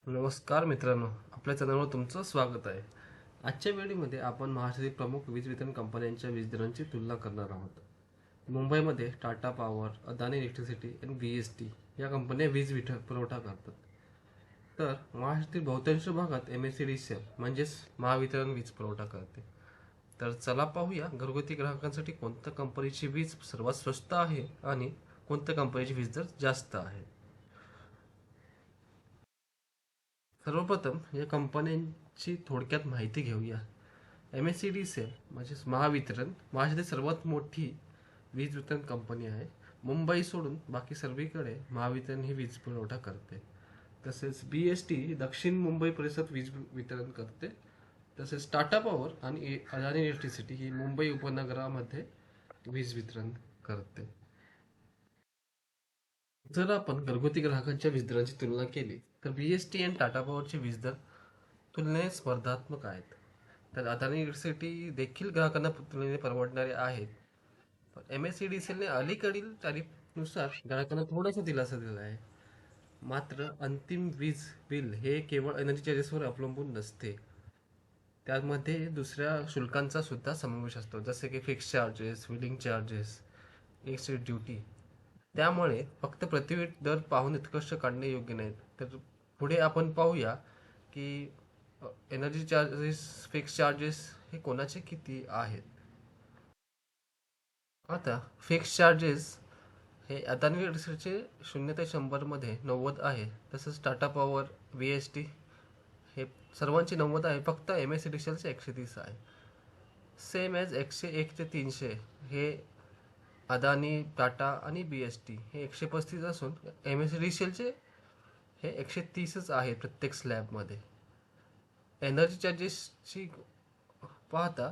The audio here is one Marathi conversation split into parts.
नमस्कार मित्रांनो, आपल्या चॅनलवर तुमचं स्वागत आहे. आजच्या व्हिडिओमध्ये आपण महाराष्ट्रातील प्रमुख वीज वितरण कंपन्यांच्या वीज दरांची तुलना करणार आहोत. मुंबईमध्ये टाटा पॉवर, अदानी इलेक्ट्रिसिटी आणि VST या कंपन्या पुरवठा करतात. तर महाराष्ट्रातील बहुतांश भागात MSEDCL म्हणजेच महावितरण वीज पुरवठा करते. तर चला पाहूया घरगुती ग्राहकांसाठी कोणत्या कंपनीची वीज सर्वात स्वस्त आहे आणि कोणत्या कंपनीची वीज दर जास्त आहे. सर्वप्रथम या कंपन्यांची थोडक्यात माहिती घेऊया. MSEDCL म्हणजेच महावितरण महाराष्ट्रातील सर्वात मोठी वीज वितरण कंपनी आहे. मुंबई सोडून बाकी सर्वीकडे महावितरण ही वीज पुरवठा करते. तसेच BST दक्षिण मुंबई परिसरात वीज वितरण करते. तसेच टाटा पॉवर आणि अदानी इलेक्ट्रिसिटी ही मुंबई उपनगरामध्ये वीज वितरण करते. जर आपण घरगुती ग्राहकांच्या वीज दरांची तुलना केली तर BST आणि टाटा पॉवरचे वीज दर तुलनेने स्पर्धात्मक आहेत. तर अदानी इलेक्ट्रिसिटी देखील ग्राहकांना तुलनेने परवडणारे आहेत. पण MSEDCLने अलीकडील तारीफनुसार ग्राहकांना थोडासा दिलासा दिला आहे. मात्र अंतिम वीज बिल हे केवळ एनर्जी चार्जेसवर अवलंबून नसते. त्यामध्ये दुसऱ्या शुल्कांचा सुद्धा समावेश असतो, जसे की fix charges, billing charges, excess duty. त्यामुळे फक्त प्रति युनिट दर पाहून निष्कर्ष काढणे योग्य नाही. तर पुढे आपण पाहूया की एनर्जी चार्जेस, फिक्स चार्जेस हे कोणाचे किती आहेत. आता फिक्स चार्जेस हे अदानी इलेक्ट्रिसिटीचे 0 ते 100 मध्ये 90 आहे. तसंच टाटा पॉवर, VST हे सर्वांची 90 आहे. फक्त MSEDCLचे 130 आहे. सेम ॲज 101 ते 300 हे अदानी, टाटा आणि BST हे 135 असून MSEDCLचे हे 130च आहे प्रत्येक स्लॅबमध्ये. एनर्जी चार्जेसची पाहता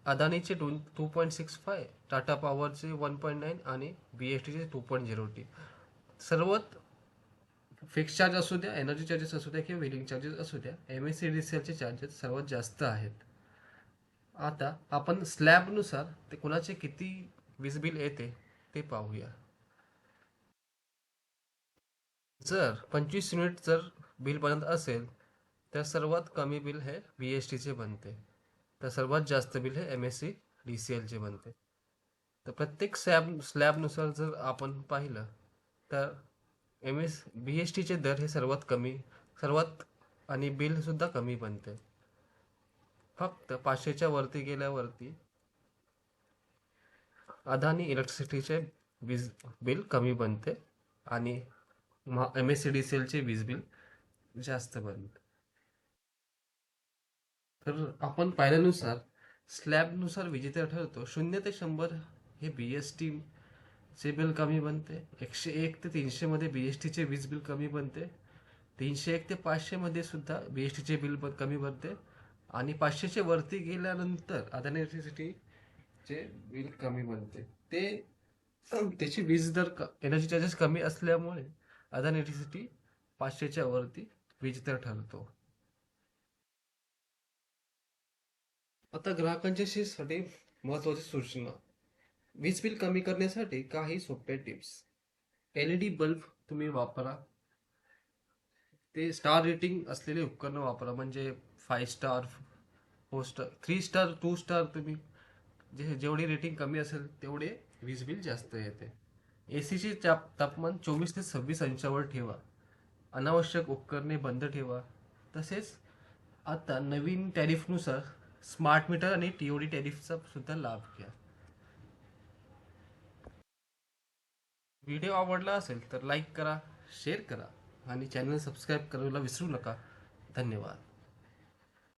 अदानीचे 2.65, टाटा पॉवरचे 1.9 आणि BSTचे 2.0T. सर्वात फिक्स चार्ज असू द्या, एनर्जी चार्जेस असू द्या किंवा बिलिंग चार्जेस असू द्या, MSEDCLचे चार्जेस सर्वात जास्त आहेत. आता आपण स्लॅबनुसार ते कोणाचे किती वीज बिल येते ते पाहूया. जर 25 युनिट जर बिल बनत असेल तर सर्वात कमी बिल हे BSTचे बनते. तर सर्वात जास्त बिल हे MSEDCLचे बनते. तर प्रत्येक स्लॅबनुसार जर आपण पाहिलं तर BSTचे दर हे सर्वात कमी, सर्वात आणि बिल सुद्धा कमी बनते. फक्त 500च्या वरती गेल्यावरती अदानी इलेक्ट्रिसिटीचे वीज बिल कमी बनते आणि MSEDCLचे वीज बिल जास्त बनते. तर आपण पाहिल्यानुसार स्लॅबनुसार विजेता ठरतो. 0 ते 100 हे BST चे बिल कमी बनते. 101 ते 300 मध्ये BSTचे वीज बिल कमी बनते. 301 ते 500 मध्ये सुद्धा BSTचे बिल कमी बनते आणि 500च्या वरती गेल्यानंतर अदानी इलेक्ट्रिसिटीचे बिल कमी बनते. त्याची वीज दर एनर्जी चार्जेस कमी असल्यामुळे अदानी इलेक्ट्रिसिटी 500च्या वरती वीज दर ठरतो. आता ग्राहकांच्या साठी महत्वाची सूचना. वीज बिल कमी करण्यासाठी काही सोप्या टिप्स. LED बल्ब तुम्ही वापरा. ते स्टार रेटिंग असलेले उपकरण वापरा, म्हणजे 5 स्टार, 4 स्टार, 3 स्टार, 2 स्टार. तुम्ही जेवढी रेटिंग कमी असेल तेवढे वीज बिल जास्त येते. ACचे तापमान 24 ते 26 अंशावर ठेवा. अनावश्यक उपकरणे बंद ठेवा. तसेच आता नवीन टॅरिफनुसार स्मार्ट मीटर आणि TOD टॅरिफचा सुद्धा लाभ घ्या. व्हिडिओ आवडला असेल तर लाईक करा, शेअर करा आणि चॅनल सबस्क्राईब करायला विसरू नका. धन्यवाद.